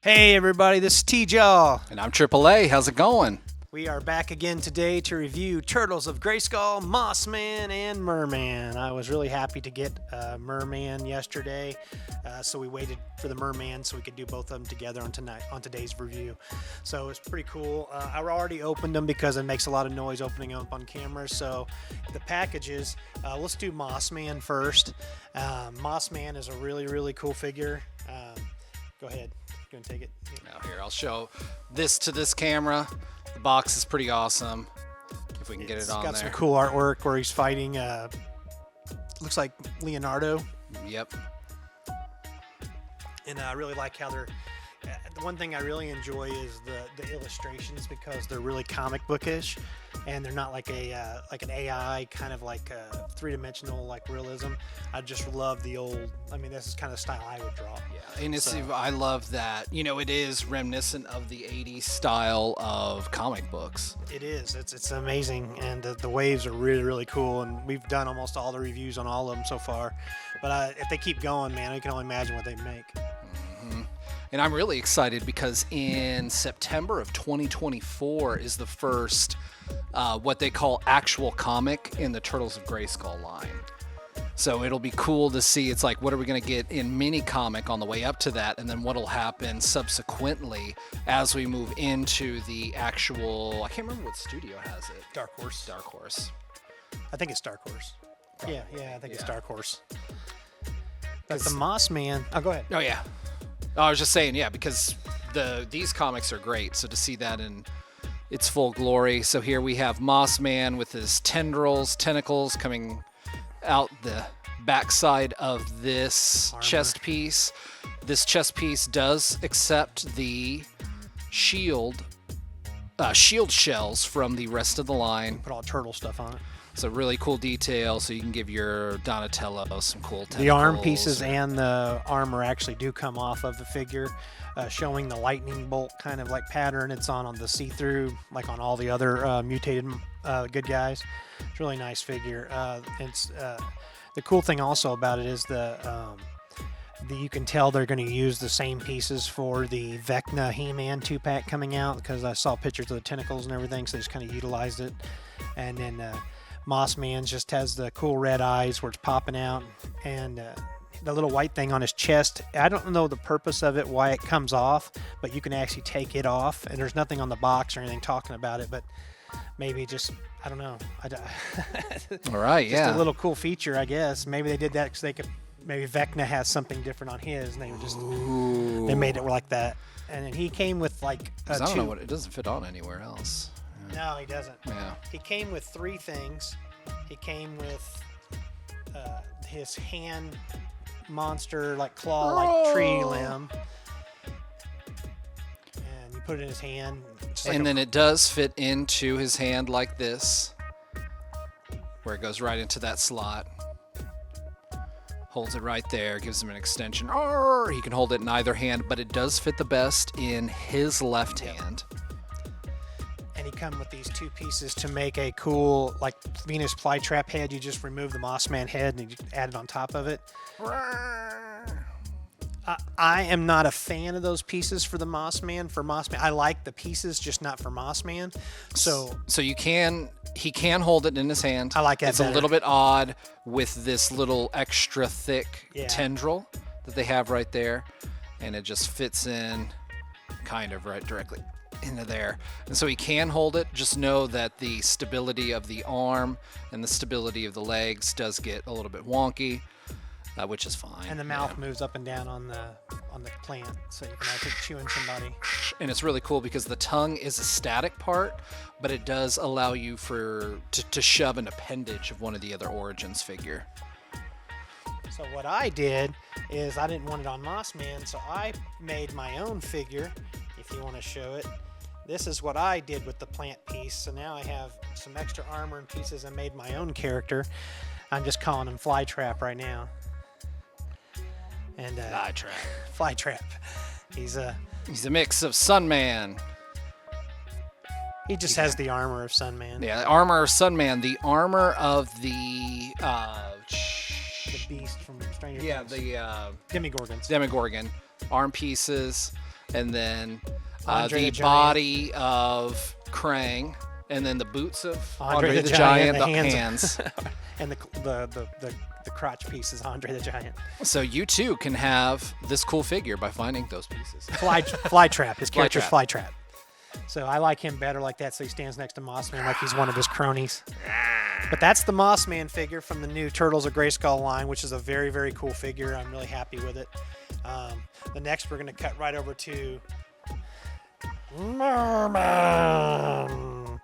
Hey everybody, this is T-Jaw. And I'm AAA. How's it going? We are back again today to review Turtles of Grayskull, Mossman, and Merman. I was really happy to get Merman yesterday, so we waited for the Merman so we could do both of them together on today's review. So it's pretty cool. I already opened them because it makes a lot of noise opening them up on camera. So the packages, let's do Mossman first. Mossman is a really cool figure. Go ahead. You want to take it? Now here, I'll show this to this camera. The box is pretty awesome. If we can get it on there. It's got some cool artwork where he's fighting, looks like Leonardo. Yep. And I really like how they're, the one thing I really enjoy is the illustrations because they're really comic bookish and they're not like an AI kind of like three-dimensional like realism. I just love the old, I mean, this is kind of style I would draw. Yeah, and it's, I love that, you know, it is reminiscent of the 80s style of comic books. It is. It's amazing, and the waves are really cool, and we've done almost all the reviews on all of them so far. But if they keep going, man, I can only imagine what they make. Mm-hmm. And I'm really excited because in September of 2024 is the first what they call actual comic in the Turtles of Grayskull line. So it'll be cool to see. It's like, what are we going to get in mini comic on the way up to that, and then what'll happen subsequently as we move into the actual. I can't remember what studio has it. Dark Horse. Dark Horse. I think it's Dark Horse. Probably. Yeah, I think it's Dark Horse. But the Mossman. Oh, go ahead. Oh yeah. I was just saying, yeah, because these comics are great. So to see that in its full glory. So here we have Mossman with his tentacles coming out the backside of this chest piece. This chest piece does accept the shield shells from the rest of the line. Put all turtle stuff on it. It's a really cool detail, so you can give your Donatello some cool tentacles. The arm pieces and the armor actually do come off of the figure, showing the lightning bolt kind of like pattern it's on the see-through, like on all the other mutated good guys. It's a really nice figure. The cool thing also about it is you can tell they're going to use the same pieces for the Vecna He-Man 2-pack coming out, because I saw pictures of the tentacles and everything, so they just kind of utilized it. And then Mossman just has the cool red eyes where it's popping out, and the little white thing on his chest. I don't know the purpose of it, why it comes off, but you can actually take it off, and there's nothing on the box or anything talking about it, but maybe just, I don't know. All right, just a little cool feature, I guess. Maybe they did that because they could. Maybe Vecna has something different on his, and they were just they made it like that. And then he came with like I don't know what it doesn't fit on anywhere else. No, he doesn't. Yeah. He came with three things. He came with his hand monster, like claw, like tree limb, and you put it in his hand. And then it does fit into his hand like this, where it goes right into that slot. Holds it right there, gives him an extension. Or he can hold it in either hand, but it does fit the best in his left hand. And he come with these two pieces to make a cool, like Venus flytrap head. You just remove the Mossman head and you add it on top of it. I am not a fan of those pieces for the Mossman. For Mossman, I like the pieces, just not for Mossman. So he can hold it in his hand. I like that. It's better. A little bit odd with this little extra thick tendril that they have right there, and it just fits in kind of right directly into there. And so he can hold it. Just know that the stability of the arm and the stability of the legs does get a little bit wonky. Which is fine. And the mouth moves up and down on the plant, so you can actually chewing somebody. And it's really cool because the tongue is a static part, but it does allow you to shove an appendage of one of the other Origins figure. So what I did is I didn't want it on Mossman, so I made my own figure, if you want to show it. This is what I did with the plant piece. So now I have some extra armor and pieces. I made my own character. I'm just calling him Flytrap right now. And Flytrap. He's a mix of Sunman. He just has the armor of Sunman. Yeah, the armor of Sunman. The armor of the beast from Stranger Things. Yeah, the Demogorgons. Demogorgon. Arm pieces. and then Andre the the Giant. body of Krang, and then the boots of Andre the the Giant, Giant, the the hands. and the crotch piece is Andre the Giant. So you too can have this cool figure by finding those pieces. Flytrap. His character's Flytrap. Flytrap. So I like him better like that. So he stands next to Mossman like he's one of his cronies. But that's the Mossman figure from the new Turtles of Grayskull line, which is a very, very cool figure. I'm really happy with it. The next we're going to cut right over to Merman.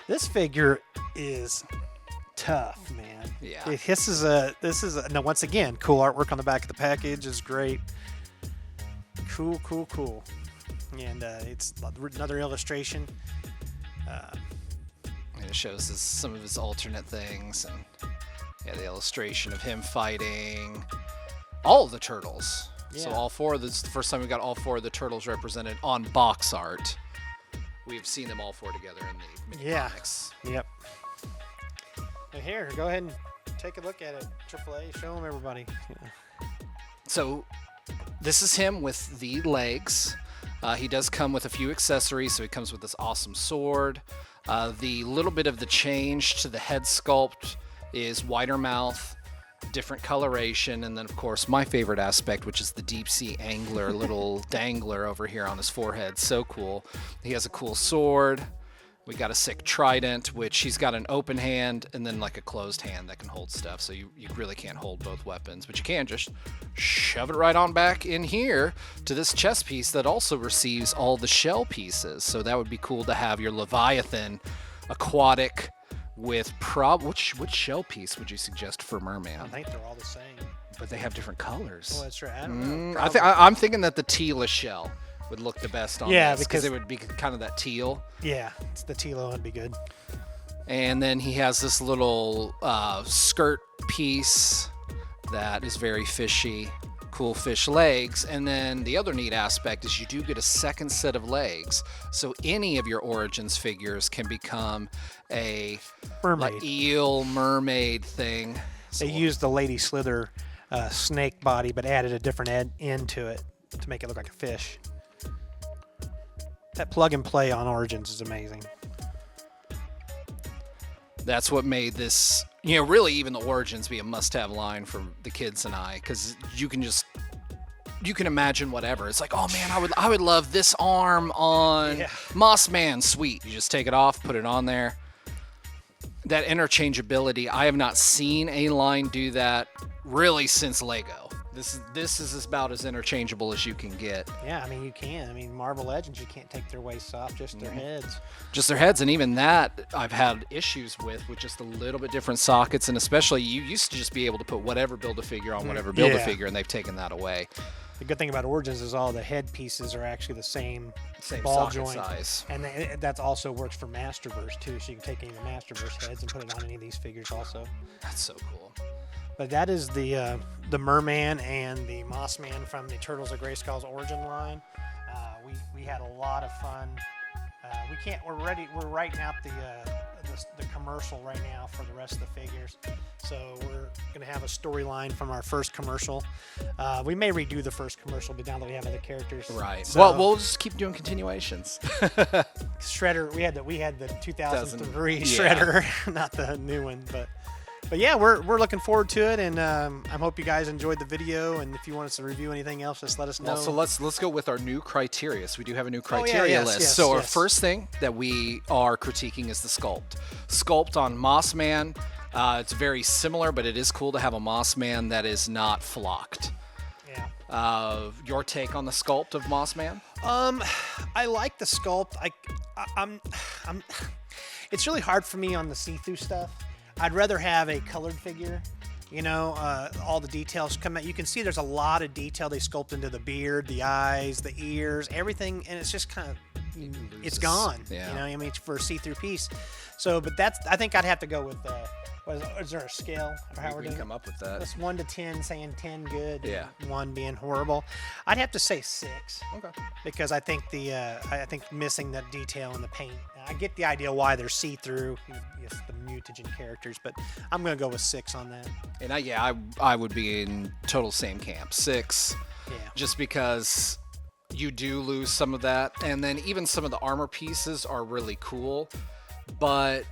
This figure is tough, man. Yeah. This is now once again, cool artwork on the back of the package is great. Cool. And it's another illustration. And it shows some of his alternate things, and the illustration of him fighting all of the turtles. So Yeah. all four. This is the first time we got all four of the turtles represented on box art. We've seen them all four together in the mini comics. Yep. Now here, go ahead and take a look at it. AAA, show them everybody. So this is him with the legs. He does come with a few accessories. So he comes with this awesome sword. The little bit of the change to the head sculpt is wider mouth, different coloration, and then of course my favorite aspect, which is the deep sea angler little dangler over here on his forehead. So cool. He has a cool sword. We got a sick trident, which he's got an open hand and then like a closed hand that can hold stuff. So you really can't hold both weapons, but you can just shove it right on back in here to this chest piece that also receives all the shell pieces. So that would be cool to have your Leviathan aquatic with which shell piece would you suggest for Merman? I think they're all the same. But they have different colors. Oh, that's right. I don't know. I'm thinking that the tealish shell would look the best on Yeah, this because it would be kind of that teal. Yeah, it's the Tilo would be good. And then he has this little skirt piece that is very fishy, cool fish legs. And then the other neat aspect is you do get a second set of legs. So any of your Origins figures can become a Mermaid. like eel mermaid thing. So They used the Lady Slither snake body, but added a different end to it to make it look like a fish. That plug and play on Origins is amazing. that's what made this, really even the Origins be a must-have line for the kids and I, because you can imagine whatever. It's like, oh man, I would love this arm on Mossman. Sweet. You just take it off, put it on there. That interchangeability, I have not seen a line do that really since Lego. This is about as interchangeable as you can get. Yeah, I mean, you can. I mean, Marvel Legends, you can't take their waists off, just their heads. Just their heads, and even that I've had issues with just a little bit different sockets, and especially you used to just be able to put whatever Build-A-Figure on whatever Build-A-Figure, and they've taken that away. The good thing about Origins is all the head pieces are actually the same ball socket joint size. and that also works for Masterverse too. So you can take any of the Masterverse heads and put it on any of these figures also. That's so cool. But that is the Merman and the Mossman from the Turtles of Grayskull's Origin line. We had a lot of fun. We're writing out the commercial right now for the rest of the figures. So we're gonna have a storyline from our first commercial. We may redo the first commercial, but now that we have other characters, Right. So, Well, we'll just keep doing continuations. Shredder. We had the 2003 Yeah. Shredder, not the new one, but yeah, we're looking forward to it, and I hope you guys enjoyed the video. And if you want us to review anything else, just let us know. Well, so let's go with our new criteria. So we do have a new criteria yes, list. yes, so our yes. first thing that we are critiquing is the sculpt. Sculpt on Mossman. It's very similar, but it is cool to have a Mossman that is not flocked. Yeah. Your take on the sculpt of Mossman? I like the sculpt. I'm. It's really hard for me on the see-through stuff. I'd rather have a colored figure. All the details come out. You can see there's a lot of detail they sculpt into the beard, the eyes, the ears, everything, and it's just kind of it's gone. Yeah. It's for a see-through piece. So, but I think I'd have to go with. Is there a scale? Or how We we're can doing? come up with that. That's 1 to 10, saying 10 good, Yeah. and 1 being horrible. I'd have to say 6. Okay. Because I think I think missing that detail in the paint. I get the idea why they're see-through, yes, the mutagen characters, but I'm gonna go with 6 on that. And I would be in total same camp, 6. Yeah. Just because you do lose some of that. And then even some of the armor pieces are really cool, but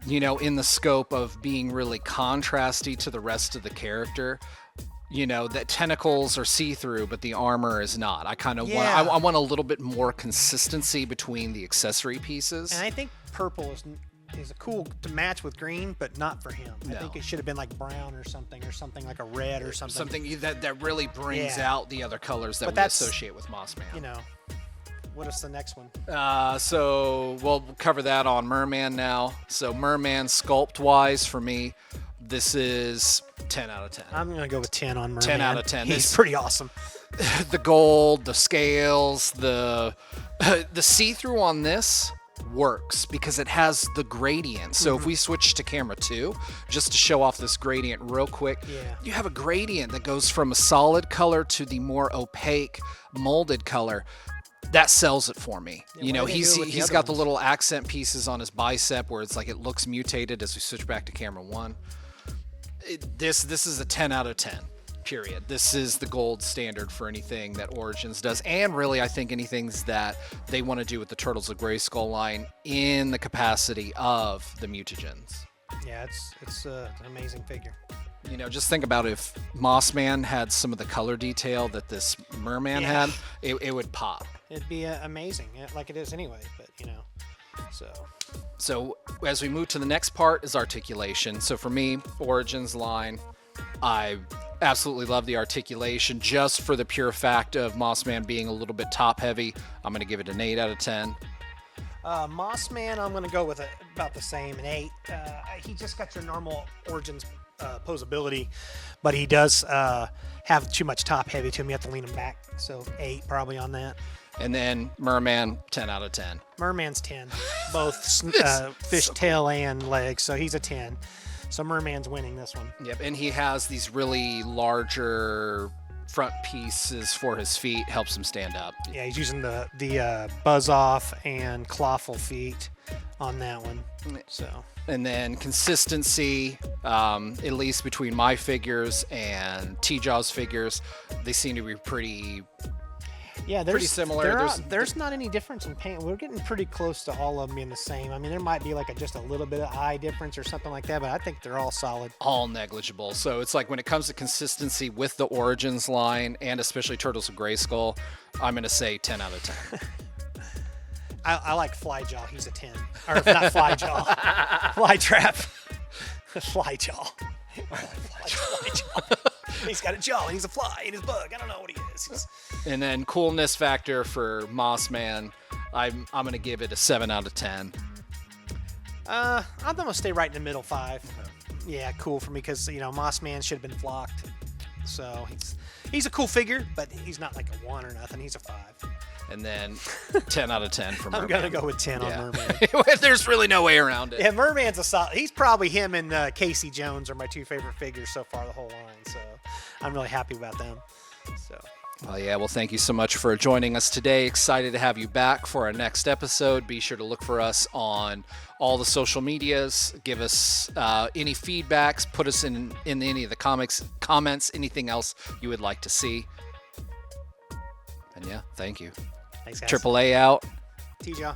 in the scope of being really contrasty to the rest of the character, that tentacles are see-through, but the armor is not. I kind of want, I want a little bit more consistency between the accessory pieces. And I think purple is cool to match with green, but not for him. I think it should have been like brown or something like a red or something. Something that really brings out the other colors that we associate with Mossman. What is the next one? So we'll cover that on Merman now. So Merman sculpt-wise, for me, this is 10 out of 10. I'm going to go with 10 on Merman. 10 out of 10. He's pretty awesome. The gold, the scales, the see-through on this works because it has the gradient. So if we switch to camera 2, just to show off this gradient real quick, you have a gradient that goes from a solid color to the more opaque molded color. That sells it for me. He's got the little accent pieces on his bicep where it's like it looks mutated as we switch back to camera 1. This is a 10 out of 10. Period. This is the gold standard for anything that Origins does, and really I think anything that they want to do with the Turtles of Grayskull line in the capacity of the mutagens. Yeah, it's an amazing figure. Just think about if Mossman had some of the color detail that this Merman had, it would pop. It'd be amazing, like it is anyway, but So as we move to the next part is articulation. So for me, Origins line, I absolutely love the articulation just for the pure fact of Mossman being a little bit top heavy. I'm going to give it an 8 out of 10. Mossman, I'm going to go with about the same, an 8. He just got your normal Origins posability, but he does have too much top heavy to him. You have to lean him back. So 8 probably on that. And then Merman, 10 out of 10. Merman's 10, both fishtail and legs, so he's a 10. So Merman's winning this one. Yep, and he has these really larger front pieces for his feet, helps him stand up. Yeah, he's using the buzz off and clawful feet on that one. So. And then consistency, at least between my figures and T-Jaw's figures, they seem to be pretty pretty similar. There's not any difference in paint. We're getting pretty close to all of them being the same. I mean, there might be like just a little bit of eye difference or something like that, but I think they're all solid. All negligible. So it's like when it comes to consistency with the Origins line, and especially Turtles of Grayskull, I'm going to say 10 out of 10. I like Flyjaw. He's a 10. Or not Flyjaw. Flytrap. Flyjaw. Flyjaw. He's got a jaw and he's a fly and he's a bug. I don't know what he is. And then coolness factor for Mossman, I'm going to give it a 7 out of 10. I'm going to stay right in the middle, 5. Yeah, cool for me because, Mossman should have been flocked. So he's a cool figure, but he's not like a 1 or nothing. He's a 5. And then 10 out of 10 for Merman. I'm going to go with 10 on Merman. There's really no way around it. Yeah, Merman's a solid. He's probably him and Casey Jones are my 2 favorite figures so far, the whole line. So I'm really happy about them. So. Well, thank you so much for joining us today. Excited to have you back for our next episode. Be sure to look for us on all the social medias. Give us any feedbacks. Put us in any of the comments, anything else you would like to see. And thank you. Thanks, guys. AAA out. T-Jaw.